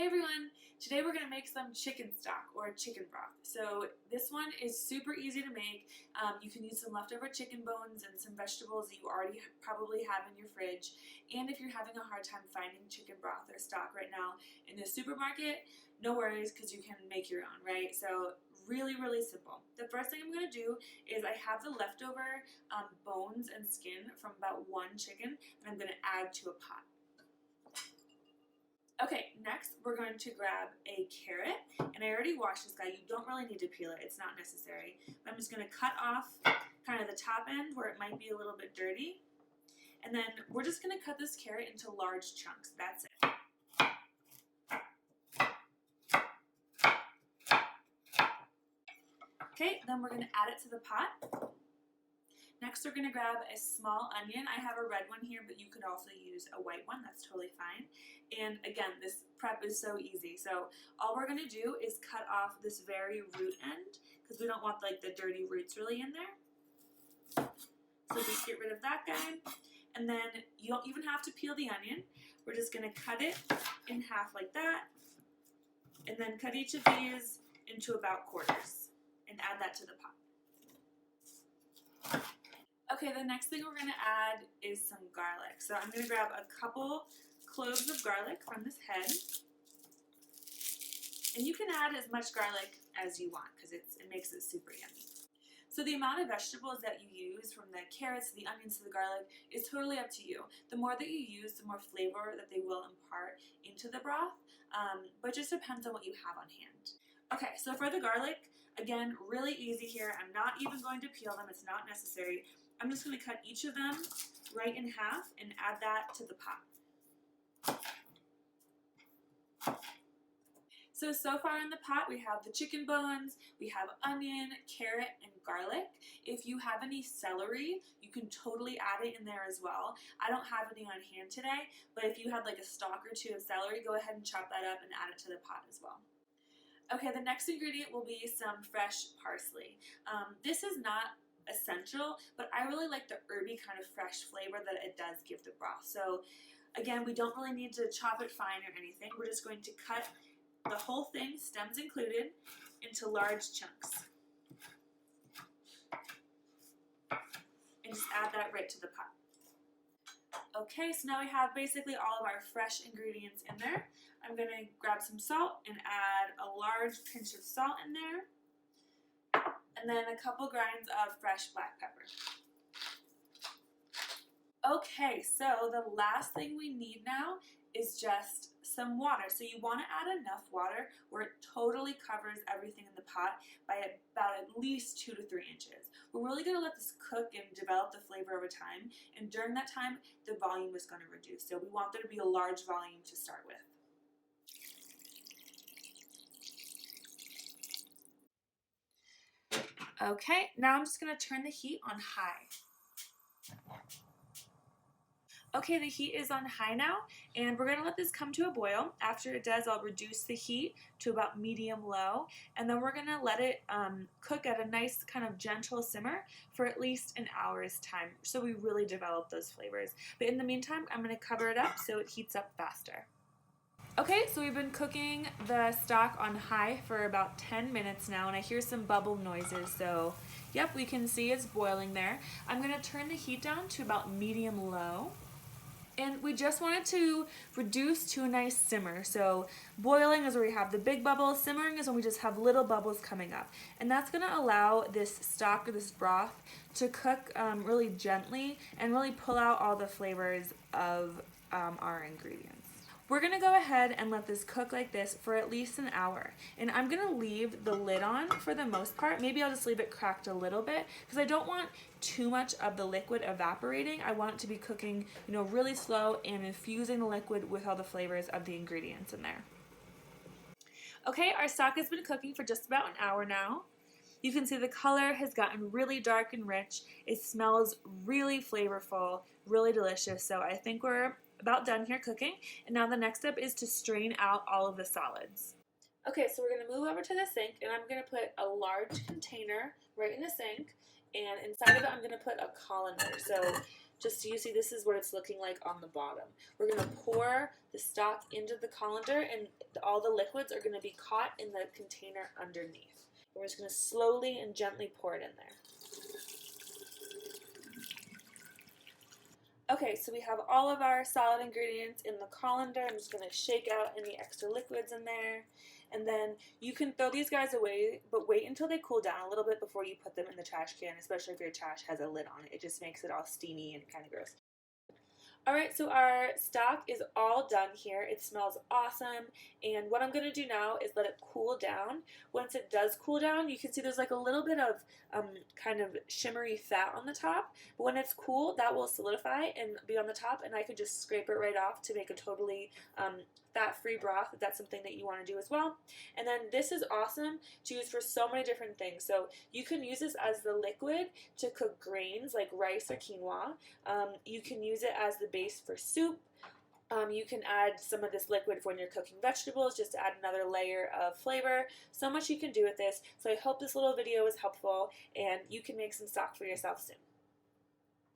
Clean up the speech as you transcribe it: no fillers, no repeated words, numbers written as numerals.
Hey everyone! Today we're going to make some chicken stock or chicken broth. So this one is super easy to make. You can use some leftover chicken bones and some vegetables that you already probably have in your fridge. And if you're having a hard time finding chicken broth or stock right now in the supermarket, no worries because you can make your own, right? So really simple. The first thing I'm going to do is I have the leftover bones and skin from about one chicken and I'm going to add to a pot. Okay, next we're going to grab a carrot, and I already washed this guy. You don't really need to peel it, it's not necessary. But I'm just going to cut off kind of the top end where it might be a little bit dirty. And then we're just going to cut this carrot into large chunks. That's it. Okay, then we're going to add it to the pot. Next, we're going to grab a small onion. I have a red one here, but you could also use a white one. That's totally fine. And again, this prep is so easy. So all we're going to do is cut off this very root end because we don't want like the dirty roots really in there. So just get rid of that guy. And then you don't even have to peel the onion. We're just going to cut it in half like that. And then cut each of these into about quarters and add that to the pot. Okay, the next thing we're going to add is some garlic. So I'm going to grab a couple cloves of garlic from this head. And you can add as much garlic as you want because it makes it super yummy. So the amount of vegetables that you use, from the carrots to the onions to the garlic, is totally up to you. The more that you use, the more flavor that they will impart into the broth, but it just depends on what you have on hand. Okay, so for the garlic, again, really easy here. I'm not even going to peel them, it's not necessary. I'm just going to cut each of them right in half and add that to the pot. So far in the pot we have the chicken bones, we have onion, carrot, and garlic. If you have any celery, you can totally add it in there as well. I don't have any on hand today, but if you had like a stalk or two of celery, go ahead and chop that up and add it to the pot as well. Okay, the next ingredient will be some fresh parsley. This is not essential, but I really like the herby kind of fresh flavor that it does give the broth. So again, we don't really need to chop it fine or anything. We're just going to cut the whole thing, stems included, into large chunks. And just add that right to the pot. Okay, so now we have basically all of our fresh ingredients in there. I'm going to grab some salt and add a large pinch of salt in there. And then a couple grinds of fresh black pepper. Okay, so the last thing we need now is just some water. So you want to add enough water where it totally covers everything in the pot by about at least 2 to 3 inches. We're really going to let this cook and develop the flavor over time, and during that time the volume is going to reduce. So we want there to be a large volume to start with. Okay, now I'm just going to turn the heat on high. Okay, the heat is on high now, and we're going to let this come to a boil. After it does, I'll reduce the heat to about medium-low, and then we're going to let it cook at a nice kind of gentle simmer for at least an hour's time, so we really develop those flavors. But in the meantime, I'm going to cover it up so it heats up faster. Okay, so we've been cooking the stock on high for about 10 minutes now, and I hear some bubble noises, so yep, we can see it's boiling there. I'm going to turn the heat down to about medium-low. And we just want it to reduce to a nice simmer. So boiling is where we have the big bubbles, simmering is when we just have little bubbles coming up. And that's going to allow this stock or this broth to cook really gently and really pull out all the flavors of our ingredients. We're going to go ahead and let this cook like this for at least an hour. And I'm going to leave the lid on for the most part. Maybe I'll just leave it cracked a little bit because I don't want too much of the liquid evaporating. I want it to be cooking, really slow and infusing the liquid with all the flavors of the ingredients in there. Okay, our stock has been cooking for just about an hour now. You can see the color has gotten really dark and rich. It smells really flavorful, really delicious. So I think we're about done here cooking, and now the next step is to strain out all of the solids. Okay, so we're going to move over to the sink, and I'm going to put a large container right in the sink, and inside of it I'm going to put a colander. So just so you see, this is what it's looking like on the bottom. We're going to pour the stock into the colander, and all the liquids are going to be caught in the container underneath. We're just going to slowly and gently pour it in there. Okay, so we have all of our solid ingredients in the colander. I'm just going to shake out any extra liquids in there. And then you can throw these guys away, but wait until they cool down a little bit before you put them in the trash can, especially if your trash has a lid on it. It just makes it all steamy and kind of gross. Alright, so our stock is all done here. It smells awesome, and what I'm going to do now is let it cool down. Once it does cool down, you can see there's like a little bit of kind of shimmery fat on the top, but when it's cool, that will solidify and be on the top, and I could just scrape it right off to make a totally fat-free broth if that's something that you want to do as well. And then this is awesome to use for so many different things. So you can use this as the liquid to cook grains like rice or quinoa. You can use it as the base for soup. You can add some of this liquid when you're cooking vegetables just to add another layer of flavor. So much you can do with this. So I hope this little video was helpful and you can make some stock for yourself soon.